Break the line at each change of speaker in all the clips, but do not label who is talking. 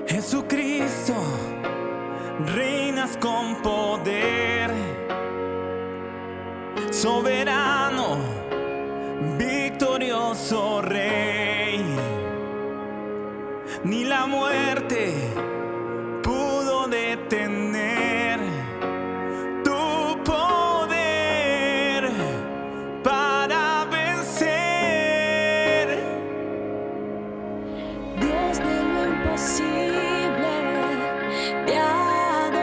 Jesucristo, reinas con poder, soberano, victorioso Rey. Ni la muerte pudo detener tu poder para vencer.
Dios de lo imposible, te adoramos,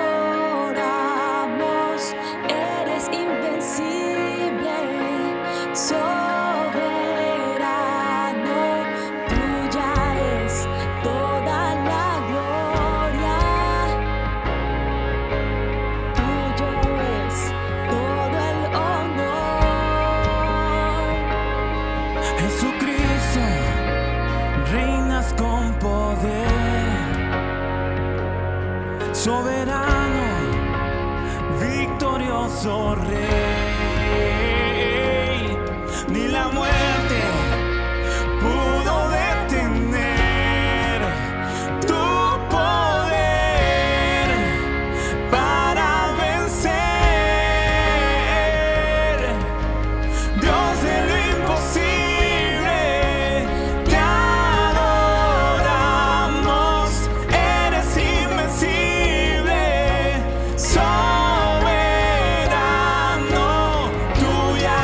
eres invencible, soberano, tuya es toda la gloria, tuyo es todo el honor.
Jesucristo, reinas con poder, soberano, victorioso Rey. Ni la muerte pudo detener tu poder para vencer. Dios de lo imposible, te adoramos, eres invencible, soberano, tuya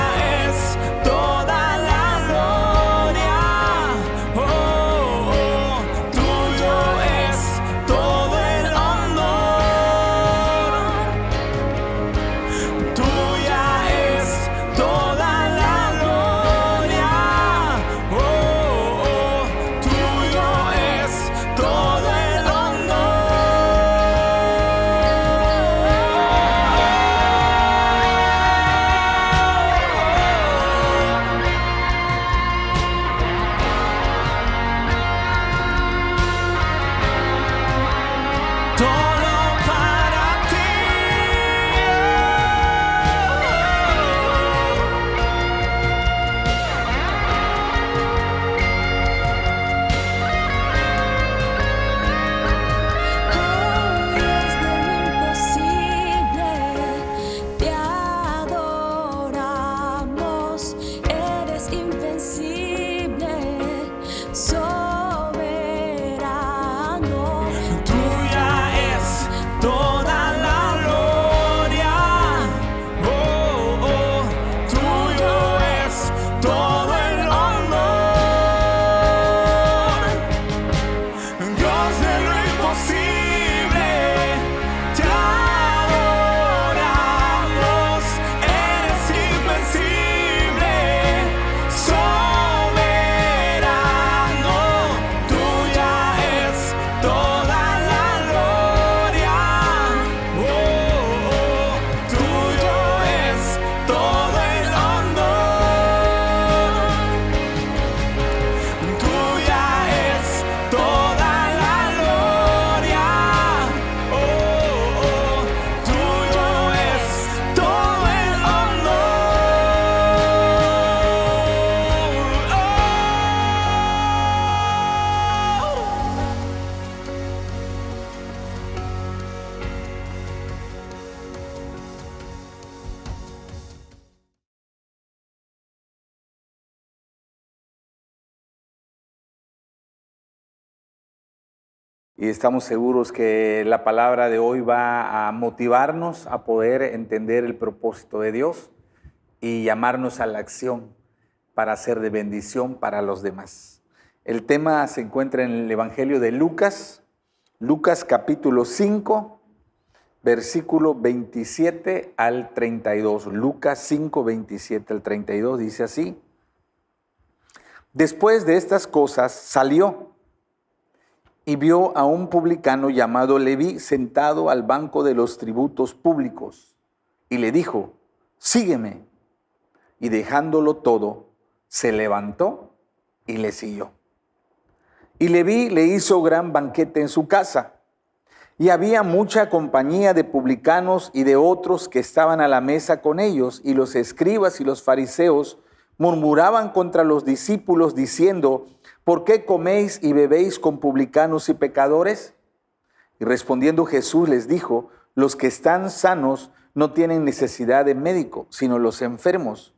es toda la gloria. Oh, oh, tuyo es todo el honor, tuya es toda la gloria. Oh, oh, tuyo es todo el honor. Todo para ti.
Dios de lo imposible, te adoramos, eres invencible, soberano,
Tuya es toda la gloria. Oh, oh, tuyo es todo el honor. Dios de lo imposible, te adoramos, eres invencible, soberano, tuya es toda la gloria. Oh, oh, tuyo es todo el honor, tuya es toda la gloria. Oh, oh, tuyo es todo el
Y estamos seguros que la palabra de hoy va a motivarnos a poder entender el propósito de Dios y llamarnos a la acción para ser de bendición para los demás. El tema se encuentra en el Evangelio de Lucas, Lucas capítulo 5, versículo 27 al 32. Lucas 5, 27 al 32 dice así: Después de estas cosas salió y vio a un publicano llamado Leví sentado al banco de los tributos públicos, y le dijo: sígueme. Y dejándolo todo, se levantó y le siguió. Y Leví le hizo gran banquete en su casa, y había mucha compañía de publicanos y de otros que estaban a la mesa con ellos, y los escribas y los fariseos murmuraban contra los discípulos diciendo: ¿por qué coméis y bebéis con publicanos y pecadores? Y respondiendo Jesús les dijo, los que están sanos no tienen necesidad de médico, sino los enfermos.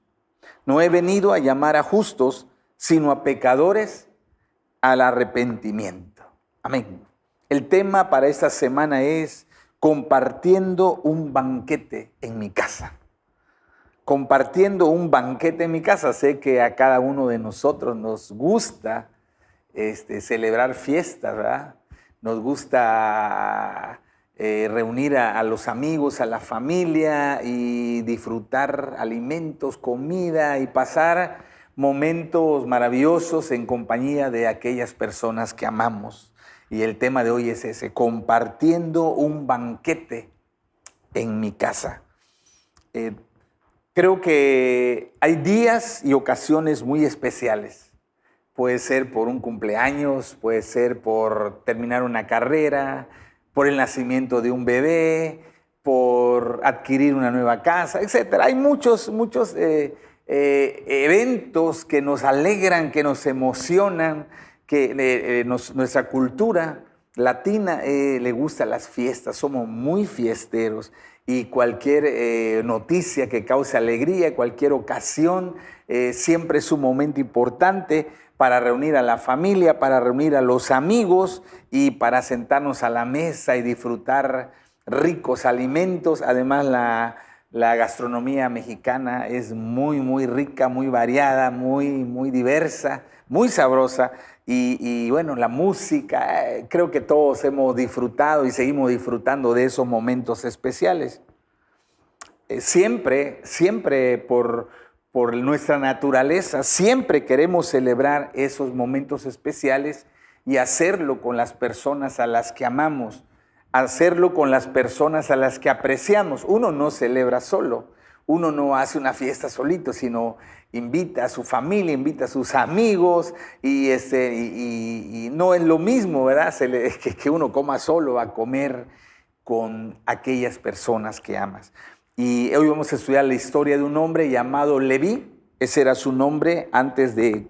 No he venido a llamar a justos, sino a pecadores al arrepentimiento. Amén. El tema para esta semana es compartiendo un banquete en mi casa. Compartiendo un banquete en mi casa. Sé que a cada uno de nosotros nos gusta celebrar fiestas, ¿verdad? Nos gusta reunir a los amigos, a la familia y disfrutar alimentos, comida y pasar momentos maravillosos en compañía de aquellas personas que amamos. Y el tema de hoy es ese, compartiendo un banquete en mi casa. Creo que hay días y ocasiones muy especiales. Puede ser por un cumpleaños, puede ser por terminar una carrera, por el nacimiento de un bebé, por adquirir una nueva casa, etc. Hay muchos eventos que nos alegran, que nos emocionan, que nuestra cultura latina le gusta las fiestas, somos muy fiesteros y cualquier noticia que cause alegría, cualquier ocasión, siempre es un momento importante para reunir a la familia, para reunir a los amigos y para sentarnos a la mesa y disfrutar ricos alimentos. Además, la gastronomía mexicana es muy rica, muy variada, muy diversa, muy sabrosa. Y bueno, la música, creo que todos hemos disfrutado y seguimos disfrutando de esos momentos especiales. Siempre por nuestra naturaleza, siempre queremos celebrar esos momentos especiales y hacerlo con las personas a las que amamos, hacerlo con las personas a las que apreciamos. Uno no celebra solo, uno no hace una fiesta solito, sino invita a su familia, invita a sus amigos y no es lo mismo, ¿verdad? Que uno coma solo a comer con aquellas personas que amas. Y hoy vamos a estudiar la historia de un hombre llamado Leví. Ese era su nombre antes de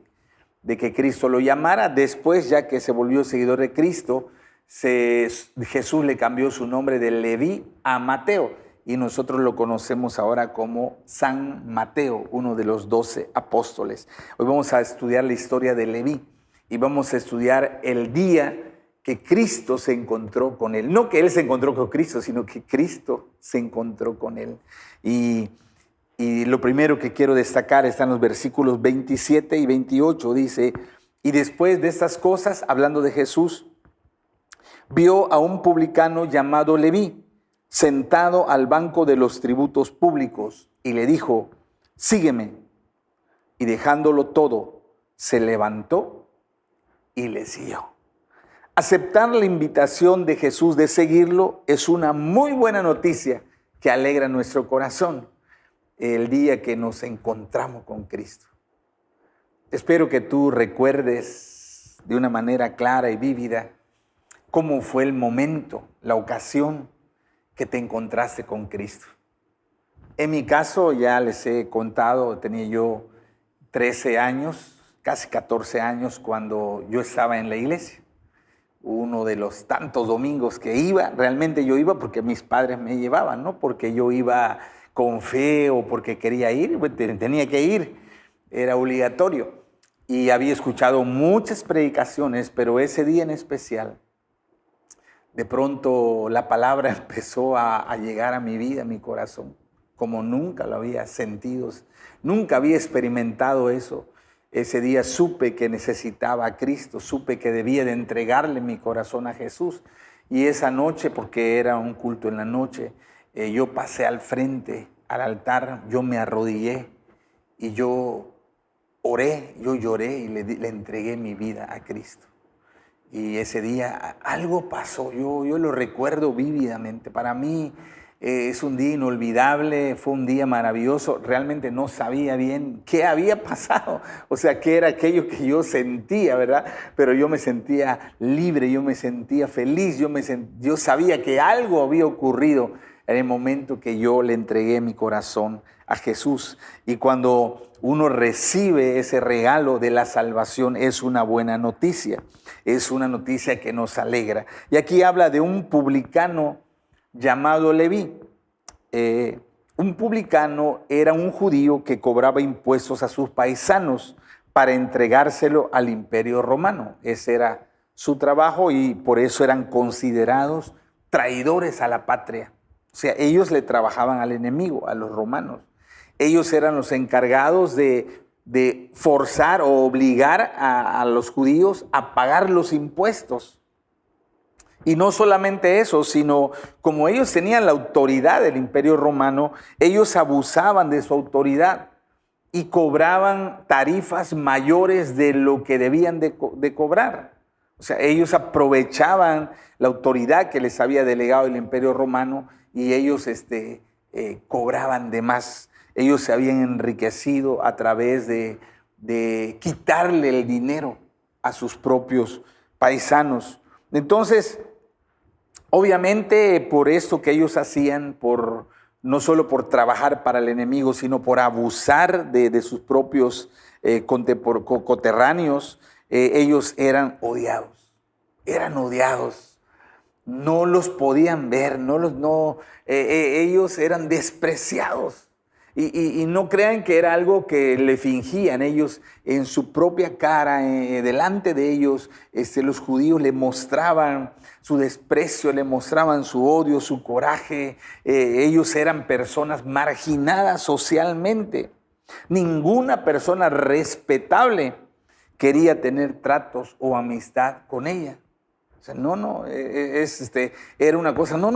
que Cristo lo llamara. Después, ya que se volvió seguidor de Cristo, Jesús le cambió su nombre de Leví a Mateo. Y nosotros lo conocemos ahora como San Mateo, uno de los 12 apóstoles. Hoy vamos a estudiar la historia de Leví y vamos a estudiar el día que Cristo se encontró con él. No que él se encontró con Cristo, sino que Cristo se encontró con él. Y lo primero que quiero destacar está en los versículos 27 y 28. Dice, y después de estas cosas, hablando de Jesús, vio a un publicano llamado Leví, sentado al banco de los tributos públicos, y le dijo, sígueme. Y dejándolo todo, se levantó y le siguió. Aceptar la invitación de Jesús de seguirlo es una muy buena noticia que alegra nuestro corazón el día que nos encontramos con Cristo. Espero que tú recuerdes de una manera clara y vívida cómo fue el momento, la ocasión que te encontraste con Cristo. En mi caso, ya les he contado, tenía yo 13 años, casi 14 años cuando yo estaba en la iglesia. Uno de los tantos domingos que iba, realmente yo iba porque mis padres me llevaban, no porque yo iba con fe o porque quería ir, tenía que ir, era obligatorio. Y había escuchado muchas predicaciones, pero ese día en especial, de pronto la palabra empezó a llegar a mi vida, a mi corazón, como nunca lo había sentido, nunca había experimentado eso. Ese día supe que necesitaba a Cristo, supe que debía de entregarle mi corazón a Jesús. Y esa noche, porque era un culto en la noche, yo pasé al frente, al altar, yo me arrodillé y yo oré, yo lloré y le entregué mi vida a Cristo. Y ese día algo pasó, yo lo recuerdo vívidamente. Para mí es un día inolvidable, fue un día maravilloso. Realmente no sabía bien qué había pasado, o sea, qué era aquello que yo sentía, ¿verdad? Pero yo me sentía libre, yo me sentía feliz, yo sabía que algo había ocurrido en el momento que yo le entregué mi corazón a Jesús. Y cuando uno recibe ese regalo de la salvación, es una buena noticia. Es una noticia que nos alegra. Y aquí habla de un publicano llamado Leví. Un publicano era un judío que cobraba impuestos a sus paisanos para entregárselo al Imperio Romano. Ese era su trabajo y por eso eran considerados traidores a la patria. O sea, ellos le trabajaban al enemigo, a los romanos. Ellos eran los encargados de forzar o obligar a los judíos a pagar los impuestos. Y no solamente eso, sino como ellos tenían la autoridad del Imperio Romano, ellos abusaban de su autoridad y cobraban tarifas mayores de lo que debían de cobrar. O sea, ellos aprovechaban la autoridad que les había delegado el Imperio Romano y ellos cobraban de más. Ellos se habían enriquecido a través de quitarle el dinero a sus propios paisanos. Entonces, obviamente por esto que ellos hacían, no solo por trabajar para el enemigo, sino por abusar de sus propios coterráneos, ellos eran odiados. Eran odiados. No los podían ver, ellos eran despreciados. Y no crean que era algo que le fingían. Ellos en su propia cara, delante de ellos, los judíos le mostraban su desprecio, le mostraban su odio, su coraje. Ellos eran personas marginadas socialmente. Ninguna persona respetable quería tener tratos o amistad con ella. O sea, era una cosa, no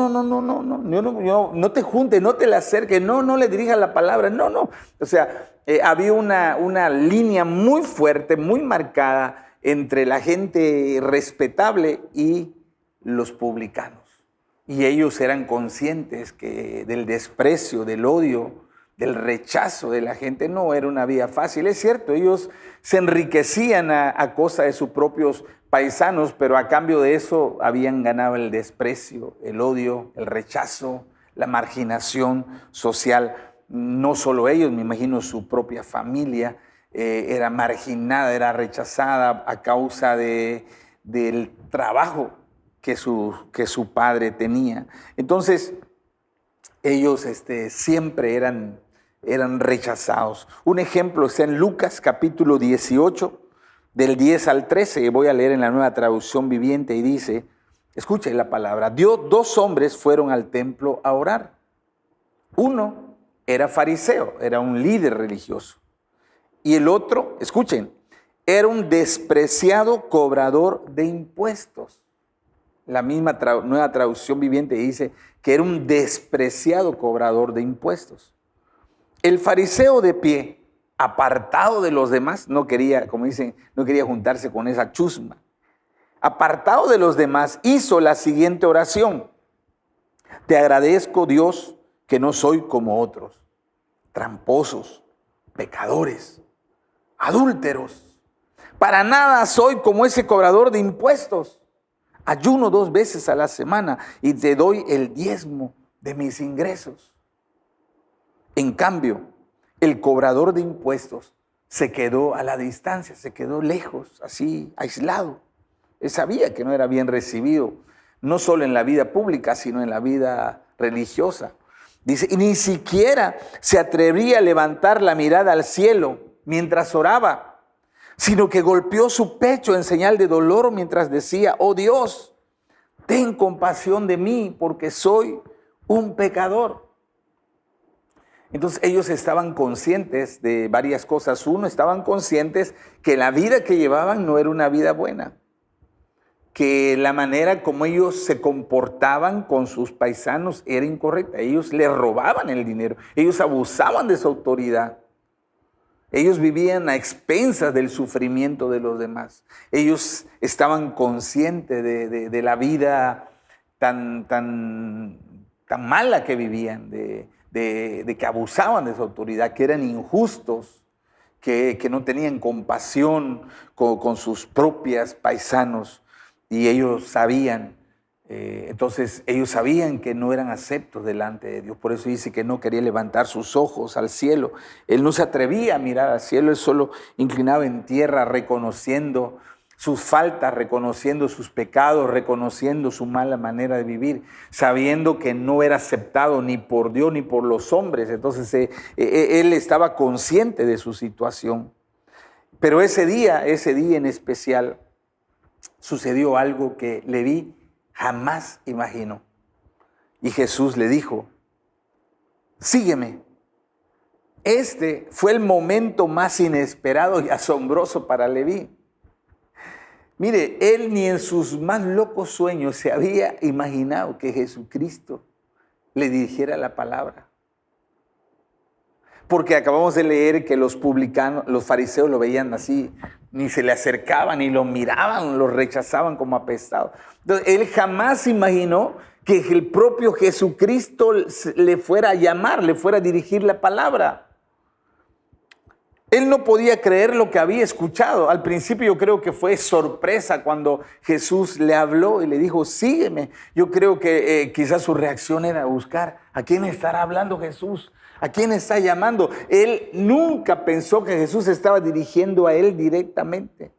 te juntes, no te le acerques, no le dirijas la palabra, no. O sea, había una línea muy fuerte, muy marcada entre la gente respetable y los publicanos. Y ellos eran conscientes que del desprecio, del odio, del rechazo de la gente no era una vía fácil. Es cierto, ellos se enriquecían a costa de sus propios paisanos, pero a cambio de eso habían ganado el desprecio, el odio, el rechazo, la marginación social. No solo ellos, me imagino su propia familia era marginada, era rechazada a causa del trabajo que su padre tenía. Entonces, ellos siempre eran rechazados. Un ejemplo está en Lucas capítulo 18, del 10 al 13, voy a leer en la Nueva Traducción Viviente y dice, escuchen la palabra, dos hombres fueron al templo a orar. Uno era fariseo, era un líder religioso. Y el otro, escuchen, era un despreciado cobrador de impuestos. La misma Nueva Traducción Viviente dice que era un despreciado cobrador de impuestos. El fariseo de pie, apartado de los demás, no quería, como dicen, no quería juntarse con esa chusma. Apartado de los demás, hizo la siguiente oración. Te agradezco, Dios, que no soy como otros, tramposos, pecadores, adúlteros. Para nada soy como ese cobrador de impuestos. Ayuno 2 veces a la semana y te doy el diezmo de mis ingresos. En cambio, el cobrador de impuestos se quedó a la distancia, se quedó lejos, así, aislado. Él sabía que no era bien recibido, no solo en la vida pública, sino en la vida religiosa. Dice, y ni siquiera se atrevía a levantar la mirada al cielo mientras oraba, sino que golpeó su pecho en señal de dolor mientras decía, oh Dios, ten compasión de mí porque soy un pecador. Entonces ellos estaban conscientes de varias cosas. Uno, estaban conscientes que la vida que llevaban no era una vida buena, que la manera como ellos se comportaban con sus paisanos era incorrecta. Ellos les robaban el dinero, ellos abusaban de su autoridad. Ellos vivían a expensas del sufrimiento de los demás. Ellos estaban conscientes de la vida tan mala que vivían, de que abusaban de su autoridad, que eran injustos, que no tenían compasión con sus propios paisanos. Y ellos sabían Entonces ellos sabían que no eran aceptos delante de Dios. Por eso dice que no quería levantar sus ojos al cielo. Él no se atrevía a mirar al cielo, él solo inclinaba en tierra, reconociendo sus faltas, reconociendo sus pecados, reconociendo su mala manera de vivir, sabiendo que no era aceptado ni por Dios ni por los hombres. Entonces él estaba consciente de su situación. Pero ese día en especial, sucedió algo que Leví jamás imaginó. Y Jesús le dijo: sígueme. Este fue el momento más inesperado y asombroso para Leví. Mire, él ni en sus más locos sueños se había imaginado que Jesucristo le dirigiera la palabra. Porque acabamos de leer que los publicanos, los fariseos lo veían así, ni se le acercaban, ni lo miraban, lo rechazaban como apestado. Entonces, él jamás imaginó que el propio Jesucristo le fuera a llamar, le fuera a dirigir la palabra. Él no podía creer lo que había escuchado. Al principio yo creo que fue sorpresa cuando Jesús le habló y le dijo: sígueme. Yo creo que quizás su reacción era buscar a quién estará hablando Jesús, a quién está llamando. Él nunca pensó que Jesús estaba dirigiendo a él directamente,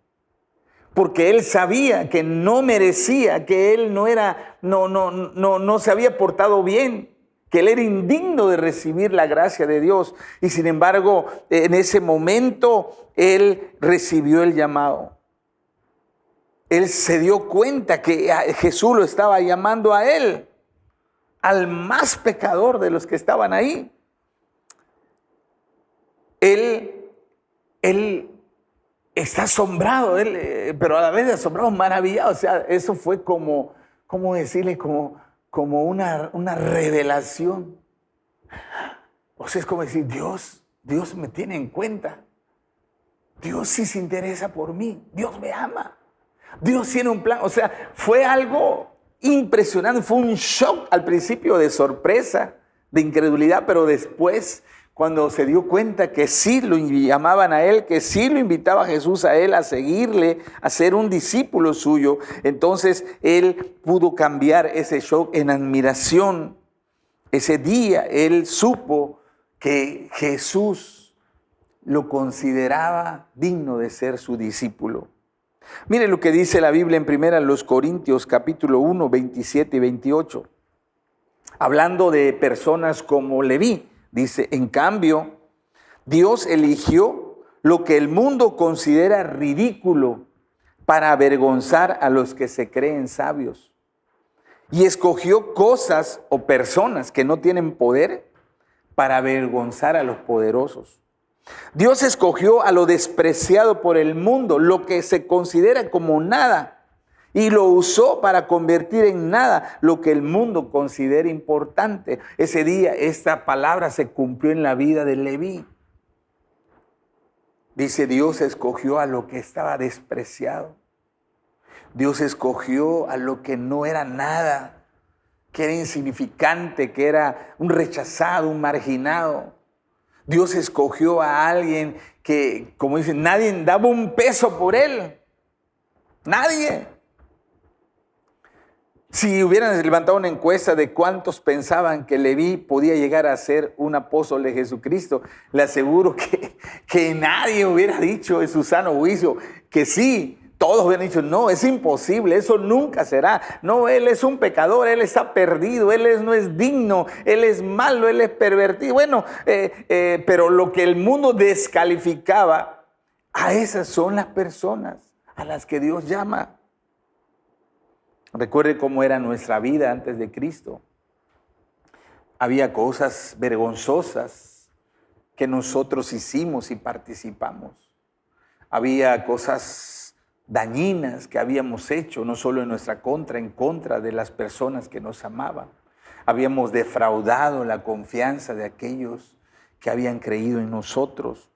porque él sabía que no merecía, que él no se había portado bien, que él era indigno de recibir la gracia de Dios. Y sin embargo, en ese momento, él recibió el llamado. Él se dio cuenta que Jesús lo estaba llamando a él, al más pecador de los que estaban ahí. Él está asombrado, pero a la vez asombrado, maravillado. O sea, eso fue como decirle, como una revelación. O sea, es como decir: Dios me tiene en cuenta. Dios sí se interesa por mí. Dios me ama. Dios tiene un plan. O sea, fue algo impresionante. Fue un shock al principio, de sorpresa, de incredulidad, pero después, cuando se dio cuenta que sí lo llamaban a él, que sí lo invitaba Jesús a él a seguirle, a ser un discípulo suyo, entonces él pudo cambiar ese shock en admiración. Ese día él supo que Jesús lo consideraba digno de ser su discípulo. Mire lo que dice la Biblia en 1 Corintios capítulo 1, 27 y 28. Hablando de personas como Leví. Dice: en cambio, Dios eligió lo que el mundo considera ridículo para avergonzar a los que se creen sabios. Y escogió cosas o personas que no tienen poder para avergonzar a los poderosos. Dios escogió a lo despreciado por el mundo, lo que se considera como nada, y lo usó para convertir en nada lo que el mundo considera importante. Ese día esta palabra se cumplió en la vida de Leví. Dice: Dios escogió a lo que estaba despreciado. Dios escogió a lo que no era nada, que era insignificante, que era un rechazado, un marginado. Dios escogió a alguien que, como dicen, nadie daba un peso por él. Nadie. Si hubieran levantado una encuesta de cuántos pensaban que Leví podía llegar a ser un apóstol de Jesucristo, le aseguro que nadie hubiera dicho en su sano juicio que sí. Todos hubieran dicho: no, es imposible, eso nunca será. No, él es un pecador, él está perdido, no es digno, él es malo, él es pervertido. Bueno, pero lo que el mundo descalificaba, a esas son las personas a las que Dios llama. Recuerde cómo era nuestra vida antes de Cristo. Había cosas vergonzosas que nosotros hicimos y participamos. Había cosas dañinas que habíamos hecho, no solo en nuestra contra, en contra de las personas que nos amaban. Habíamos defraudado la confianza de aquellos que habían creído en nosotros.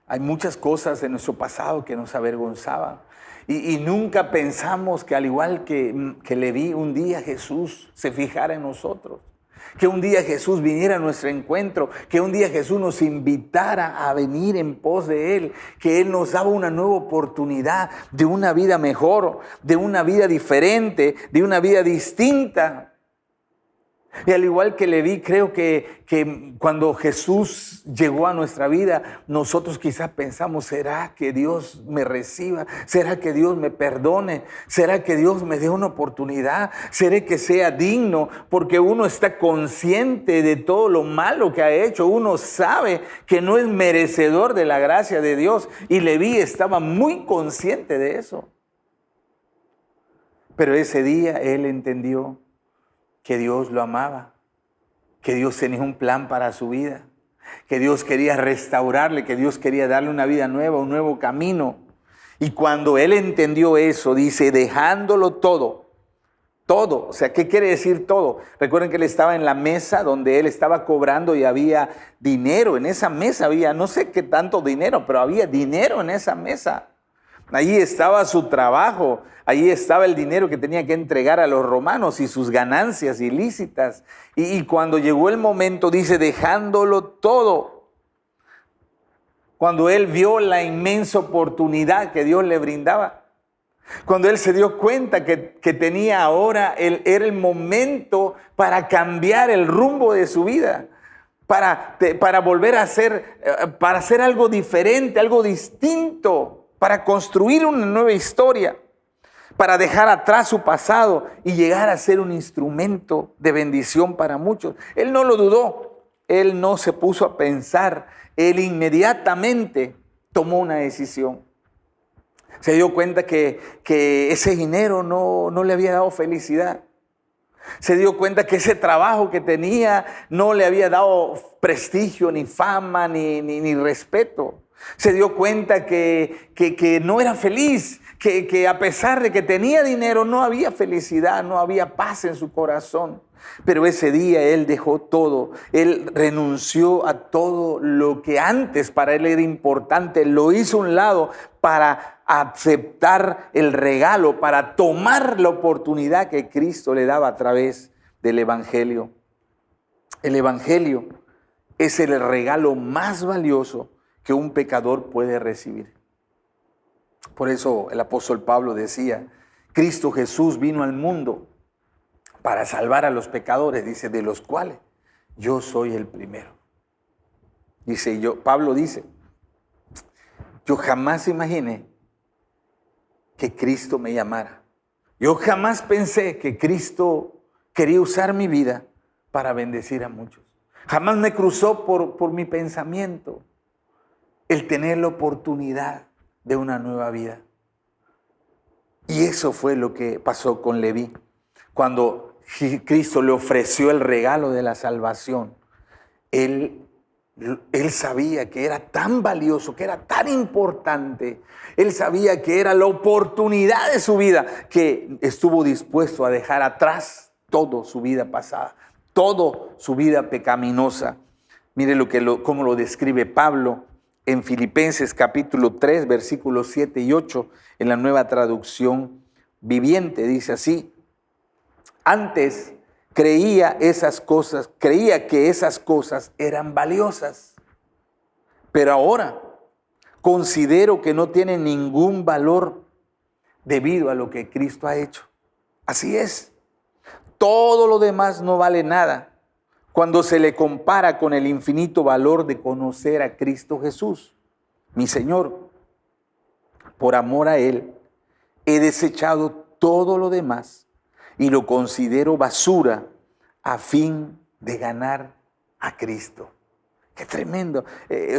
Hay muchas cosas de nuestro pasado que nos avergonzaban. Y nunca pensamos que, al igual que Leví, un día Jesús se fijara en nosotros. Que un día Jesús viniera a nuestro encuentro, que un día Jesús nos invitara a venir en pos de Él, que Él nos daba una nueva oportunidad de una vida mejor, de una vida diferente, de una vida distinta. Y al igual que Leví, creo que cuando Jesús llegó a nuestra vida, nosotros quizás pensamos, ¿será que Dios me reciba? ¿Será que Dios me perdone? ¿Será que Dios me dé una oportunidad? ¿Será que sea digno? Porque uno está consciente de todo lo malo que ha hecho. Uno sabe que no es merecedor de la gracia de Dios. Y Leví estaba muy consciente de eso. Pero ese día él entendió que Dios lo amaba, que Dios tenía un plan para su vida, que Dios quería restaurarle, que Dios quería darle una vida nueva, un nuevo camino. Y cuando él entendió eso, dice, dejándolo todo. O sea, ¿qué quiere decir todo? Recuerden que él estaba en la mesa donde él estaba cobrando y había dinero. En esa mesa había, no sé qué tanto dinero, pero había dinero en esa mesa. Allí estaba su trabajo, allí estaba el dinero que tenía que entregar a los romanos y sus ganancias ilícitas. Y cuando llegó el momento, dice, dejándolo todo. Cuando él vio la inmensa oportunidad que Dios le brindaba. Cuando él se dio cuenta que tenía ahora, era el momento para cambiar el rumbo de su vida. Para volver a para hacer algo diferente, algo distinto. Para construir una nueva historia, para dejar atrás su pasado y llegar a ser un instrumento de bendición para muchos. Él no lo dudó, él no se puso a pensar, él inmediatamente tomó una decisión. Se dio cuenta que ese dinero no le había dado felicidad. Se dio cuenta que ese trabajo que tenía no le había dado prestigio, ni fama, ni respeto. Se dio cuenta que no era feliz, que a pesar de que tenía dinero no había felicidad, no había paz en su corazón. Pero ese día él dejó todo, él renunció a todo lo que antes para él era importante, lo hizo a un lado para aceptar el regalo, para tomar la oportunidad que Cristo le daba a través del Evangelio. El Evangelio es el regalo más valioso que un pecador puede recibir. Por eso el apóstol Pablo decía, Cristo Jesús vino al mundo para salvar a los pecadores, dice, de los cuales yo soy el primero. Dice Pablo dice, yo jamás imaginé que Cristo me llamara. Yo jamás pensé que Cristo quería usar mi vida para bendecir a muchos. Jamás me cruzó por mi pensamiento el tener la oportunidad de una nueva vida. Y eso fue lo que pasó con Leví. Cuando Cristo le ofreció el regalo de la salvación, él sabía que era tan valioso, que era tan importante. Él sabía que era la oportunidad de su vida, que estuvo dispuesto a dejar atrás toda su vida pasada, toda su vida pecaminosa. Mire cómo lo describe Pablo en Filipenses capítulo 3, versículos 7 y 8, en la Nueva Traducción Viviente, dice así: antes creía que esas cosas eran valiosas, pero ahora considero que no tienen ningún valor debido a lo que Cristo ha hecho. Así es, todo lo demás no vale nada cuando se le compara con el infinito valor de conocer a Cristo Jesús, mi Señor. Por amor a Él, he desechado todo lo demás y lo considero basura a fin de ganar a Cristo. Qué tremendo.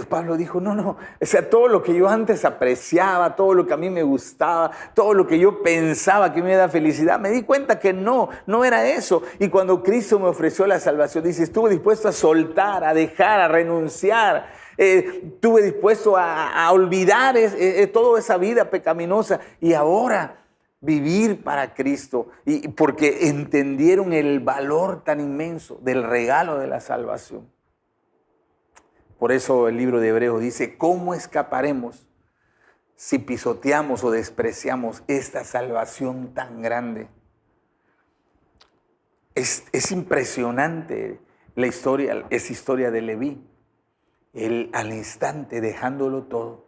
Pablo dijo, no, o sea, todo lo que yo antes apreciaba, todo lo que a mí me gustaba, todo lo que yo pensaba que me iba a dar felicidad, me di cuenta que no era eso. Y cuando Cristo me ofreció la salvación, dice, estuve dispuesto a soltar, a dejar, a renunciar. Estuve dispuesto a olvidar toda esa vida pecaminosa y ahora vivir para Cristo, y porque entendieron el valor tan inmenso del regalo de la salvación. Por eso el libro de Hebreos dice, ¿cómo escaparemos si pisoteamos o despreciamos esta salvación tan grande? Es impresionante la historia, esa historia de Leví. Él al instante, dejándolo todo,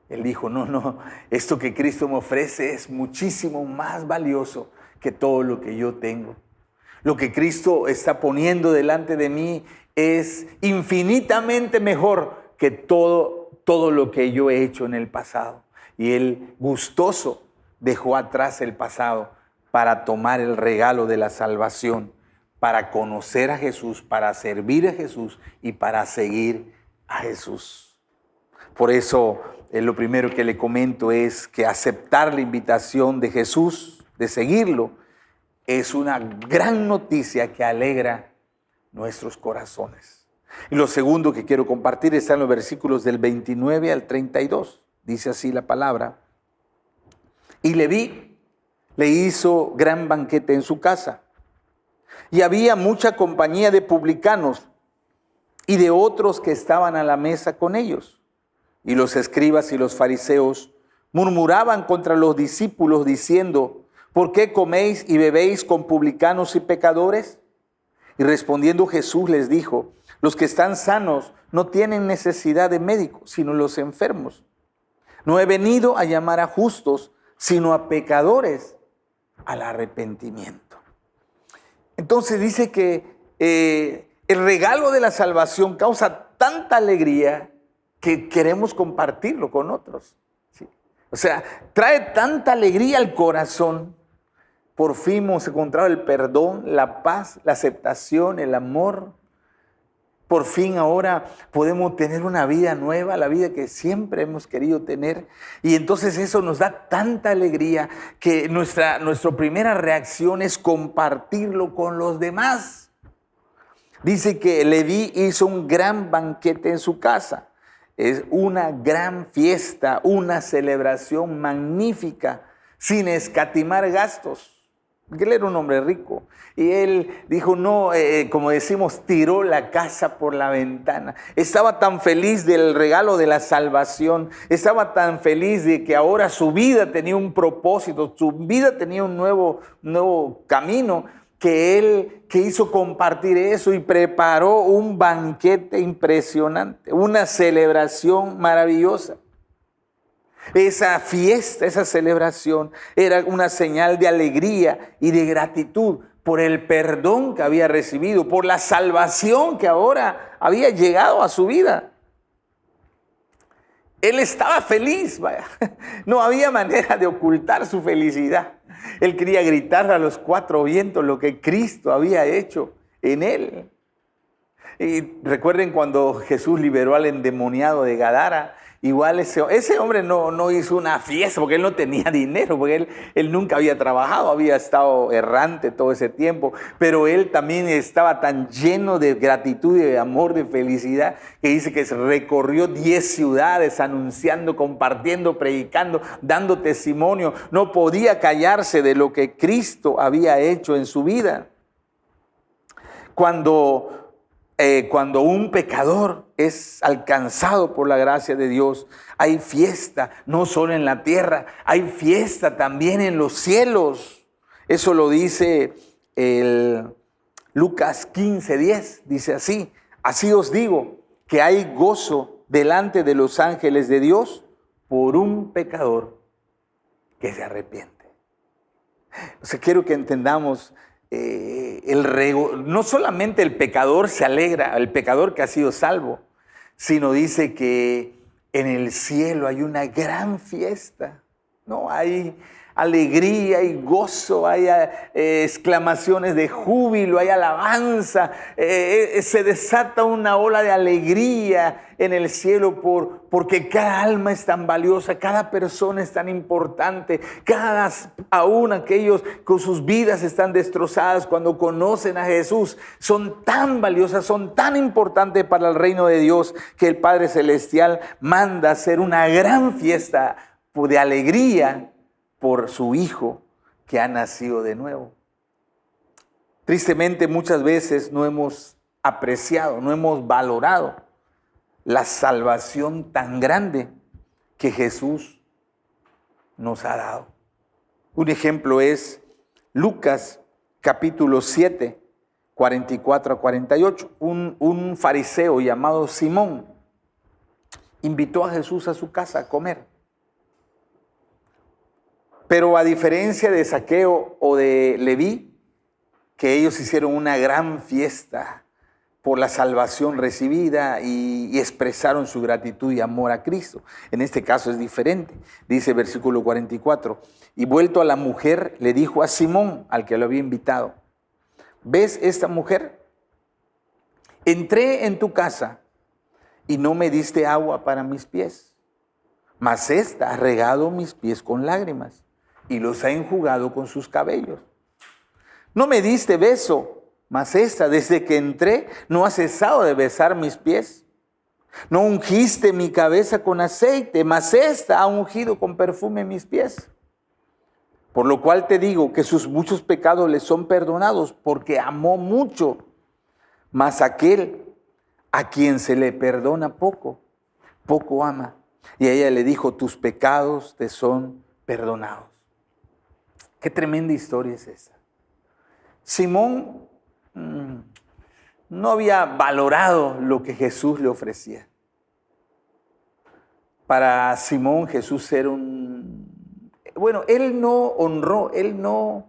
él dijo, no, esto que Cristo me ofrece es muchísimo más valioso que todo lo que yo tengo. Lo que Cristo está poniendo delante de mí es infinitamente mejor que todo lo que yo he hecho en el pasado. Y él, gustoso, dejó atrás el pasado para tomar el regalo de la salvación, para conocer a Jesús, para servir a Jesús y para seguir a Jesús. Por eso, lo primero que le comento es que aceptar la invitación de Jesús, de seguirlo, es una gran noticia que alegra nuestros corazones. Y lo segundo que quiero compartir está en los versículos del 29 al 32. Dice así la palabra. Y Leví le hizo gran banquete en su casa. Y había mucha compañía de publicanos y de otros que estaban a la mesa con ellos. Y los escribas y los fariseos murmuraban contra los discípulos diciendo, ¿por qué coméis y bebéis con publicanos y pecadores? Y respondiendo Jesús les dijo, los que están sanos no tienen necesidad de médico, sino los enfermos. No he venido a llamar a justos, sino a pecadores al arrepentimiento. Entonces dice que el regalo de la salvación causa tanta alegría que queremos compartirlo con otros. ¿Sí? O sea, trae tanta alegría al corazón. Por fin hemos encontrado el perdón, la paz, la aceptación, el amor. Por fin ahora podemos tener una vida nueva, la vida que siempre hemos querido tener. Y entonces eso nos da tanta alegría que nuestra primera reacción es compartirlo con los demás. Dice que Leví hizo un gran banquete en su casa. Es una gran fiesta, una celebración magnífica, sin escatimar gastos. Porque él era un hombre rico. Y él dijo, no, como decimos, tiró la casa por la ventana. Estaba tan feliz del regalo de la salvación. Estaba tan feliz de que ahora su vida tenía un propósito. Su vida tenía un nuevo camino. Que él quiso compartir eso y preparó un banquete impresionante. Una celebración maravillosa. Esa fiesta, esa celebración era una señal de alegría y de gratitud por el perdón que había recibido, por la salvación que ahora había llegado a su vida. Él estaba feliz, vaya. No había manera de ocultar su felicidad. Él quería gritar a los cuatro vientos lo que Cristo había hecho en él. Y recuerden cuando Jesús liberó al endemoniado de Gadara. Igual ese hombre no hizo una fiesta porque él no tenía dinero, porque él nunca había trabajado, había estado errante todo ese tiempo, pero él también estaba tan lleno de gratitud y de amor, de felicidad, que dice que recorrió 10 ciudades anunciando, compartiendo, predicando, dando testimonio. No podía callarse de lo que Cristo había hecho en su vida. Cuando un pecador es alcanzado por la gracia de Dios, hay fiesta, no solo en la tierra, hay fiesta también en los cielos. Eso lo dice el Lucas 15:10, dice así, así os digo que hay gozo delante de los ángeles de Dios por un pecador que se arrepiente. O sea, quiero que entendamos no solamente el pecador se alegra, el pecador que ha sido salvo, sino dice que en el cielo hay una gran fiesta, ¿no? Hay alegría, hay gozo, hay exclamaciones de júbilo, hay alabanza, se desata una ola de alegría en el cielo porque cada alma es tan valiosa, cada persona es tan importante, aún aquellos con sus vidas están destrozadas, cuando conocen a Jesús, son tan valiosas, son tan importantes para el reino de Dios, que el Padre Celestial manda hacer una gran fiesta de alegría por su Hijo que ha nacido de nuevo. Tristemente, muchas veces no hemos apreciado, no hemos valorado la salvación tan grande que Jesús nos ha dado. Un ejemplo es Lucas capítulo 7, 44 a 48, un fariseo llamado Simón invitó a Jesús a su casa a comer. Pero a diferencia de Zaqueo o de Leví, que ellos hicieron una gran fiesta por la salvación recibida y expresaron su gratitud y amor a Cristo. En este caso es diferente. Dice versículo 44, y vuelto a la mujer, le dijo a Simón, al que lo había invitado, ¿ves esta mujer? Entré en tu casa y no me diste agua para mis pies, mas esta ha regado mis pies con lágrimas y los ha enjugado con sus cabellos. No me diste beso, mas esta, desde que entré, no ha cesado de besar mis pies. No ungiste mi cabeza con aceite, mas esta ha ungido con perfume mis pies. Por lo cual te digo que sus muchos pecados le son perdonados, porque amó mucho. Mas aquel a quien se le perdona poco, poco ama. Y ella le dijo, tus pecados te son perdonados. Qué tremenda historia es esta. Simón no había valorado lo que Jesús le ofrecía. Para Simón Jesús era él no honró, él no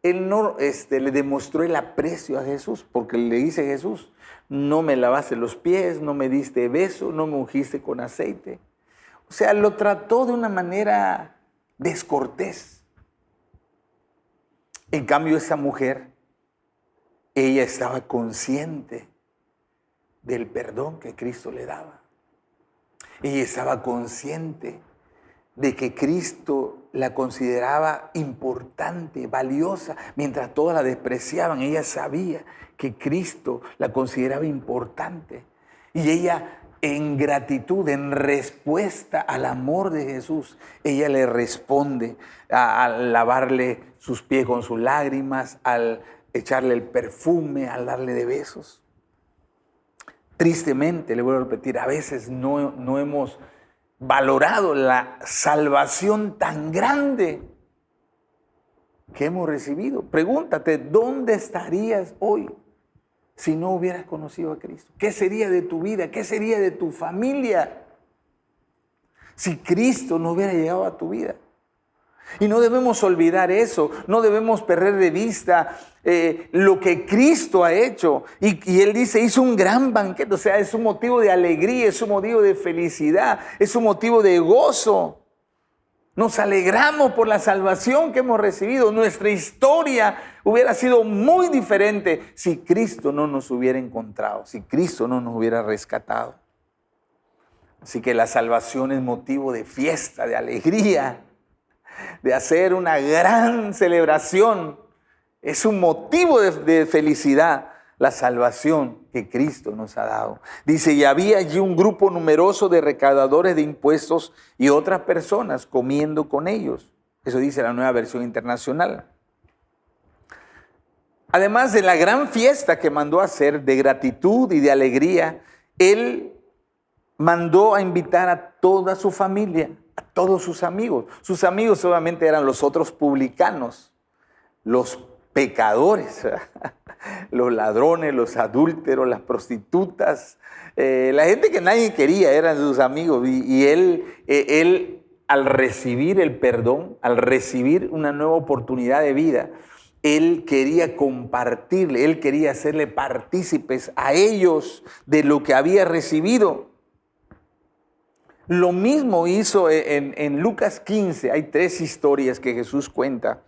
le demostró el aprecio a Jesús, porque le dice Jesús, no me lavaste los pies, no me diste beso, no me ungiste con aceite. O sea, lo trató de una manera descortés. En cambio, esa mujer, ella estaba consciente del perdón que Cristo le daba. Ella estaba consciente de que Cristo la consideraba importante, valiosa, mientras todas la despreciaban. Ella sabía que Cristo la consideraba importante. Y ella, en gratitud, en respuesta al amor de Jesús, ella le responde al lavarle sus pies con sus lágrimas, al echarle el perfume, al darle de besos. Tristemente, le voy a repetir, a veces no hemos valorado la salvación tan grande que hemos recibido. Pregúntate, ¿dónde estarías hoy si no hubieras conocido a Cristo? ¿Qué sería de tu vida? ¿Qué sería de tu familia si Cristo no hubiera llegado a tu vida? Y no debemos olvidar eso, no debemos perder de vista lo que Cristo ha hecho. Y Él dice, hizo un gran banquete, o sea, es un motivo de alegría, es un motivo de felicidad, es un motivo de gozo. Nos alegramos por la salvación que hemos recibido. Nuestra historia hubiera sido muy diferente si Cristo no nos hubiera encontrado, si Cristo no nos hubiera rescatado. Así que la salvación es motivo de fiesta, de alegría, de hacer una gran celebración. Es un motivo de felicidad la salvación que Cristo nos ha dado. Dice, y había allí un grupo numeroso de recaudadores de impuestos y otras personas comiendo con ellos. Eso dice la Nueva Versión Internacional. Además de la gran fiesta que mandó a hacer de gratitud y de alegría, Él mandó a invitar a toda su familia, a todos sus amigos. Sus amigos obviamente eran los otros publicanos, los pecadores, los ladrones, los adúlteros, las prostitutas, la gente que nadie quería eran sus amigos. Y él, al recibir el perdón, al recibir una nueva oportunidad de vida, él quería compartirle, él quería hacerle partícipes a ellos de lo que había recibido. Lo mismo hizo en Lucas 15. Hay 3 historias que Jesús cuenta.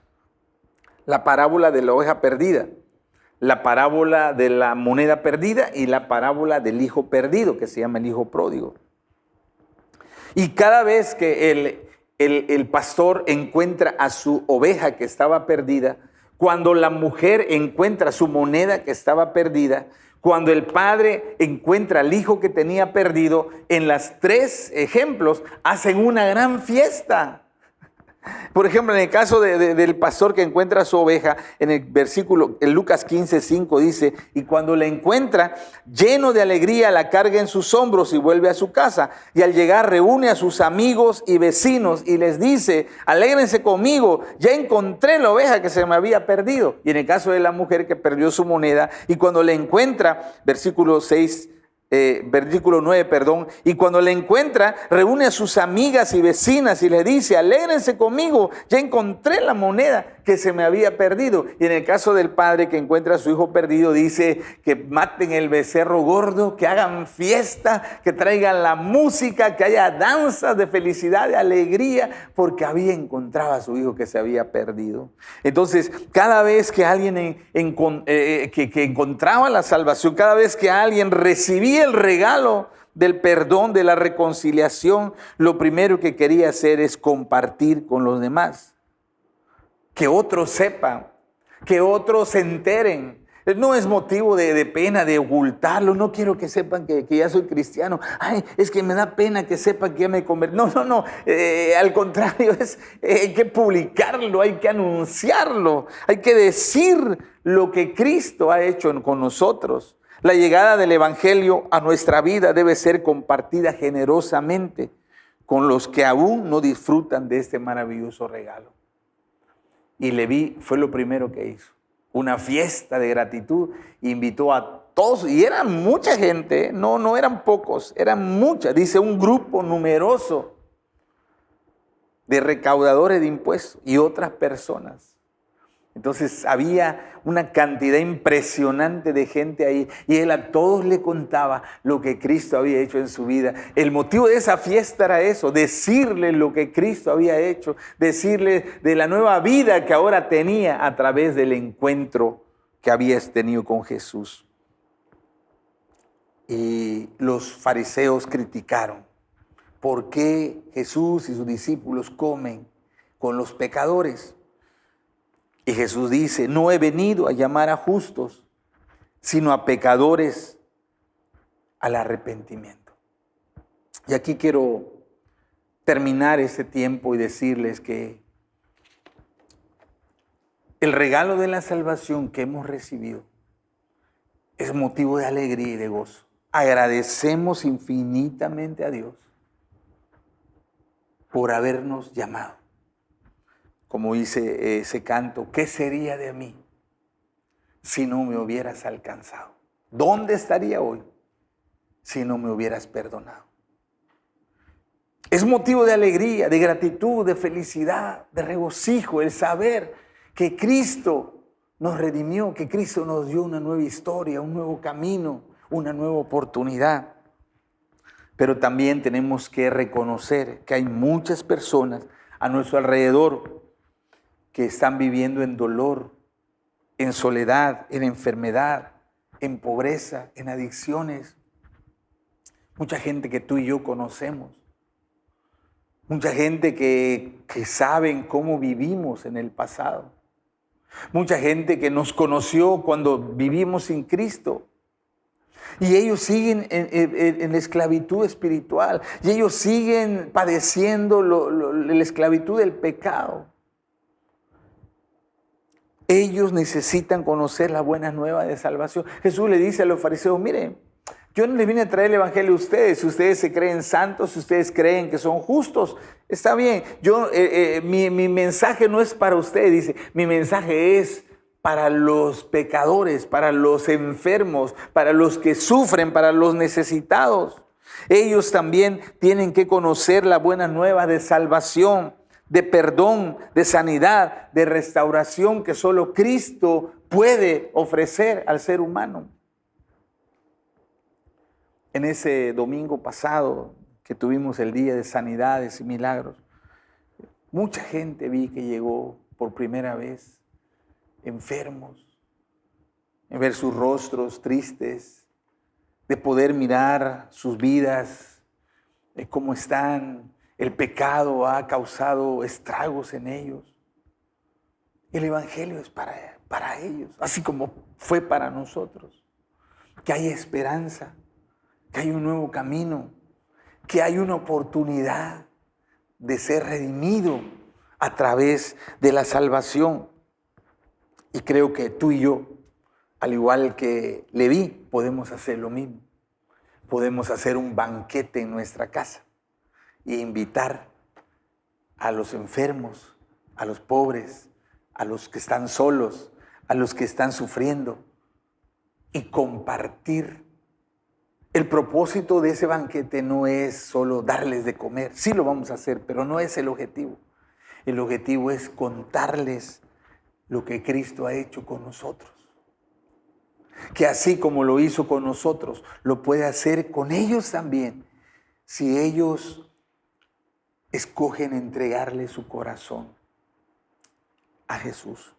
La parábola de la oveja perdida, la parábola de la moneda perdida y la parábola del hijo perdido, que se llama el hijo pródigo. Y cada vez que el pastor encuentra a su oveja que estaba perdida, cuando la mujer encuentra su moneda que estaba perdida, cuando el padre encuentra al hijo que tenía perdido, en los 3 ejemplos hacen una gran fiesta. Por ejemplo, en el caso del pastor que encuentra a su oveja, en Lucas 15:5 dice, y cuando la encuentra, lleno de alegría, la carga en sus hombros y vuelve a su casa. Y al llegar reúne a sus amigos y vecinos y les dice, alégrense conmigo, ya encontré la oveja que se me había perdido. Y en el caso de la mujer que perdió su moneda, y cuando la encuentra, versículo 9, y cuando la encuentra, reúne a sus amigas y vecinas y le dice, alégrense conmigo, ya encontré la moneda que se me había perdido. Y en el caso del padre que encuentra a su hijo perdido, dice que maten el becerro gordo, que hagan fiesta, que traigan la música, que haya danzas de felicidad, de alegría, porque había encontrado a su hijo que se había perdido. Entonces, cada vez que alguien que encontraba la salvación, cada vez que alguien recibía el regalo del perdón, de la reconciliación, lo primero que quería hacer es compartir con los demás. Que otros sepan, que otros se enteren. No es motivo de pena, de ocultarlo. No quiero que sepan que ya soy cristiano. Ay, es que me da pena que sepan que ya me convertí. No. Al contrario, hay que publicarlo, hay que anunciarlo. Hay que decir lo que Cristo ha hecho con nosotros. La llegada del Evangelio a nuestra vida debe ser compartida generosamente con los que aún no disfrutan de este maravilloso regalo. Y Leví fue lo primero que hizo. Una fiesta de gratitud. Invitó a todos. Y era mucha gente. No eran pocos. Eran muchas. Dice un grupo numeroso de recaudadores de impuestos y otras personas. Entonces había una cantidad impresionante de gente ahí. Y él a todos le contaba lo que Cristo había hecho en su vida. El motivo de esa fiesta era eso, decirle lo que Cristo había hecho, decirle de la nueva vida que ahora tenía a través del encuentro que habías tenido con Jesús. Y los fariseos criticaron por qué Jesús y sus discípulos comen con los pecadores. Y Jesús dice, no he venido a llamar a justos, sino a pecadores al arrepentimiento. Y aquí quiero terminar este tiempo y decirles que el regalo de la salvación que hemos recibido es motivo de alegría y de gozo. Agradecemos infinitamente a Dios por habernos llamado. Como dice ese canto, ¿qué sería de mí si no me hubieras alcanzado? ¿Dónde estaría hoy si no me hubieras perdonado? Es motivo de alegría, de gratitud, de felicidad, de regocijo, el saber que Cristo nos redimió, que Cristo nos dio una nueva historia, un nuevo camino, una nueva oportunidad. Pero también tenemos que reconocer que hay muchas personas a nuestro alrededor que están viviendo en dolor, en soledad, en enfermedad, en pobreza, en adicciones. Mucha gente que tú y yo conocemos. Mucha gente que saben cómo vivimos en el pasado. Mucha gente que nos conoció cuando vivimos sin Cristo. Y ellos siguen en la esclavitud espiritual. Y ellos siguen padeciendo la esclavitud del pecado. Ellos necesitan conocer la buena nueva de salvación. Jesús le dice a los fariseos, miren, yo no les vine a traer el evangelio a ustedes. Si ustedes se creen santos, si ustedes creen que son justos, está bien. Mi mensaje no es para ustedes, dice. Mi mensaje es para los pecadores, para los enfermos, para los que sufren, para los necesitados. Ellos también tienen que conocer la buena nueva de salvación, de perdón, de sanidad, de restauración que solo Cristo puede ofrecer al ser humano. En ese domingo pasado que tuvimos el día de sanidades y milagros, mucha gente vi que llegó por primera vez enfermos, en ver sus rostros tristes, de poder mirar sus vidas, cómo están. El pecado ha causado estragos en ellos. El evangelio es para ellos, así como fue para nosotros. Que hay esperanza, que hay un nuevo camino, que hay una oportunidad de ser redimido a través de la salvación. Y creo que tú y yo, al igual que Leví, podemos hacer lo mismo. Podemos hacer un banquete en nuestra casa e invitar a los enfermos, a los pobres, a los que están solos, a los que están sufriendo, y compartir. El propósito de ese banquete no es solo darles de comer, sí lo vamos a hacer, pero no es el objetivo. El objetivo es contarles lo que Cristo ha hecho con nosotros. Que así como lo hizo con nosotros, lo puede hacer con ellos también, si ellos escogen entregarle su corazón a Jesús.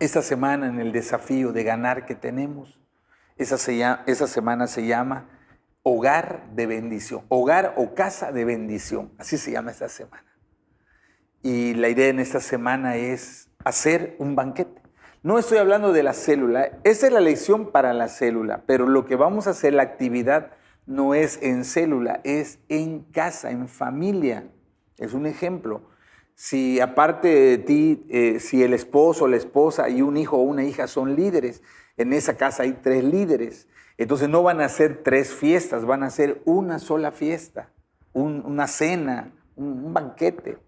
Esta semana, en el desafío de ganar que tenemos, esa semana se llama Hogar de Bendición, hogar o casa de bendición, así se llama esta semana. Y la idea en esta semana es hacer un banquete. No estoy hablando de la célula, esa es la lección para la célula, pero lo que vamos a hacer, la actividad, no es en célula, es en casa, en familia. Es un ejemplo. Si aparte de ti, si el esposo, la esposa y un hijo o una hija son líderes, en esa casa hay 3 líderes. Entonces no van a ser 3 fiestas, van a ser una sola fiesta, una cena, un banquete.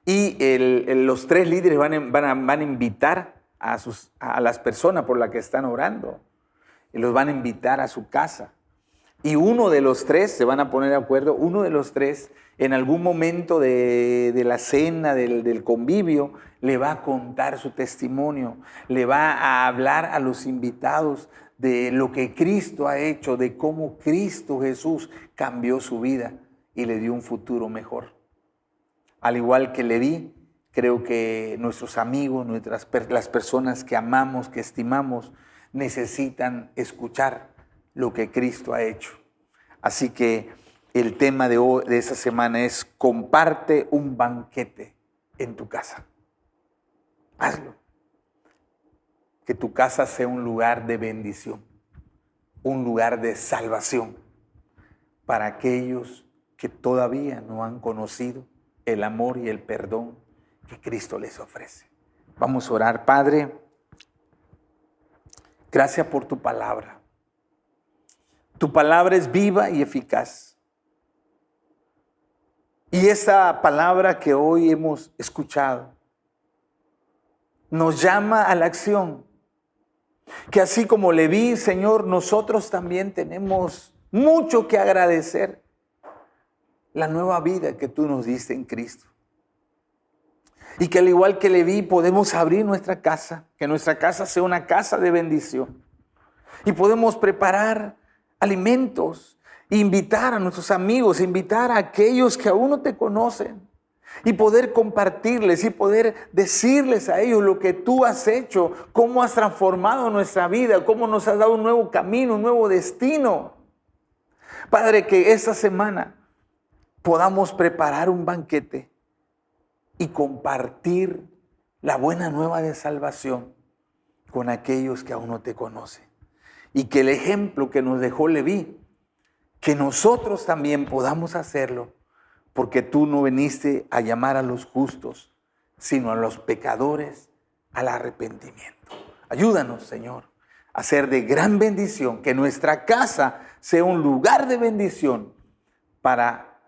Y los 3 líderes van a invitar a las personas por las que están orando. Y los van a invitar a su casa. Y uno de los 3, se van a poner de acuerdo, uno de los 3 en algún momento de la cena, del convivio, le va a contar su testimonio, le va a hablar a los invitados de lo que Cristo ha hecho, de cómo Cristo Jesús cambió su vida y le dio un futuro mejor. Al igual que Leví, creo que nuestros amigos, las personas que amamos, que estimamos, necesitan escuchar lo que Cristo ha hecho. Así que el tema de esa semana es: comparte un banquete en tu casa. Hazlo. Que tu casa sea un lugar de bendición, un lugar de salvación para aquellos que todavía no han conocido el amor y el perdón que Cristo les ofrece. Vamos a orar. Padre, gracias por tu palabra. Tu palabra es viva y eficaz. Y esa palabra que hoy hemos escuchado nos llama a la acción. Que así como Leví, Señor, nosotros también tenemos mucho que agradecer. La nueva vida que tú nos diste en Cristo. Y que al igual que Leví podemos abrir nuestra casa, que nuestra casa sea una casa de bendición. Y podemos preparar alimentos, invitar a nuestros amigos, invitar a aquellos que aún no te conocen. Y poder compartirles y poder decirles a ellos lo que tú has hecho, cómo has transformado nuestra vida, cómo nos has dado un nuevo camino, un nuevo destino. Padre, que esta semana podamos preparar un banquete y compartir la buena nueva de salvación con aquellos que aún no te conocen. Y que el ejemplo que nos dejó Leví, que nosotros también podamos hacerlo, porque tú no viniste a llamar a los justos, sino a los pecadores al arrepentimiento. Ayúdanos, Señor, a ser de gran bendición, que nuestra casa sea un lugar de bendición para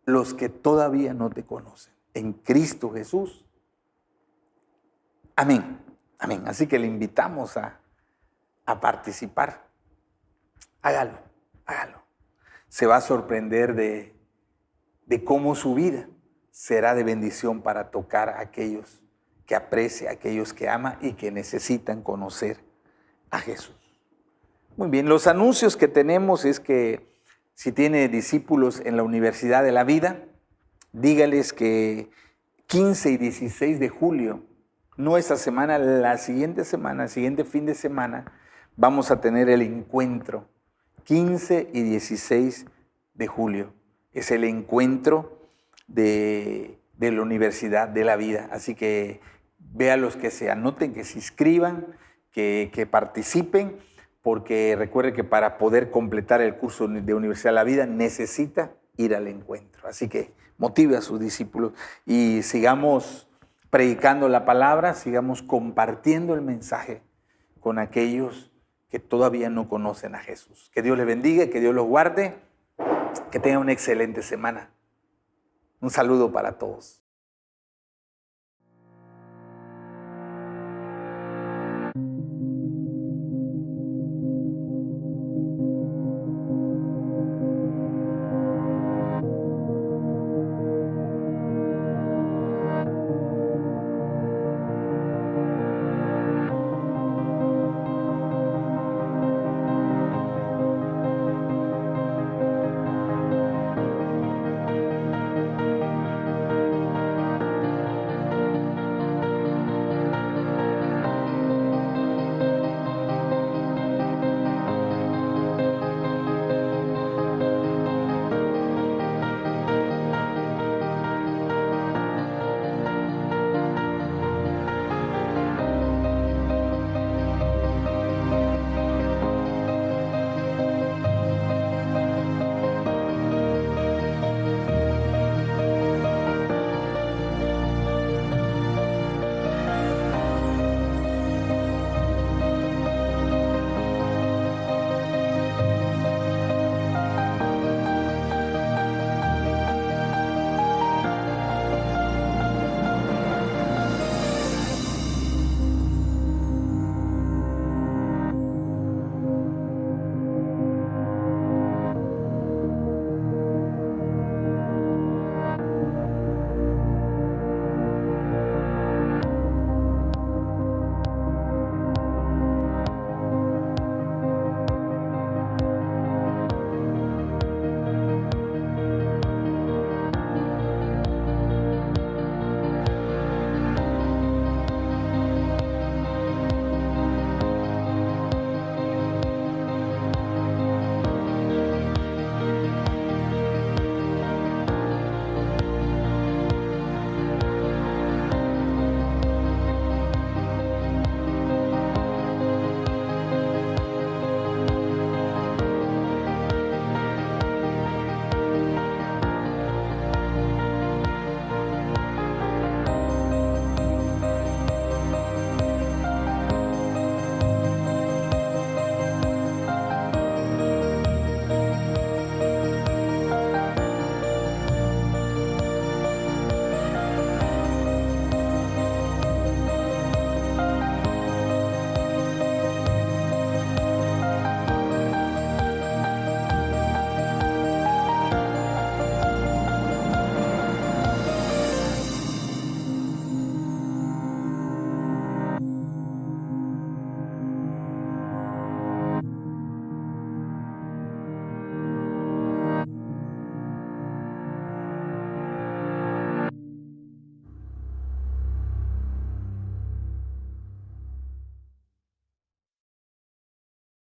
los que todavía no te conocen. En Cristo Jesús. Amén. Amén. Así que le invitamos a participar. Hágalo, hágalo. Se va a sorprender de cómo su vida será de bendición para tocar a aquellos que aprecia, a aquellos que ama y que necesitan conocer a Jesús. Muy bien, los anuncios que tenemos es que si tiene discípulos en la Universidad de la Vida, dígales que 15 y 16 de julio, no esta semana, la siguiente semana, el siguiente fin de semana, vamos a tener el encuentro. 15 y 16 de julio. Es el encuentro de la Universidad de la Vida. Así que vea los que se anoten, que se inscriban, que participen, porque recuerde que para poder completar el curso de Universidad de la Vida necesita ir al encuentro. Así que motive a sus discípulos y sigamos predicando la palabra, sigamos compartiendo el mensaje con aquellos que todavía no conocen a Jesús. Que Dios les bendiga, que Dios los guarde, que tengan una excelente semana. Un saludo para todos.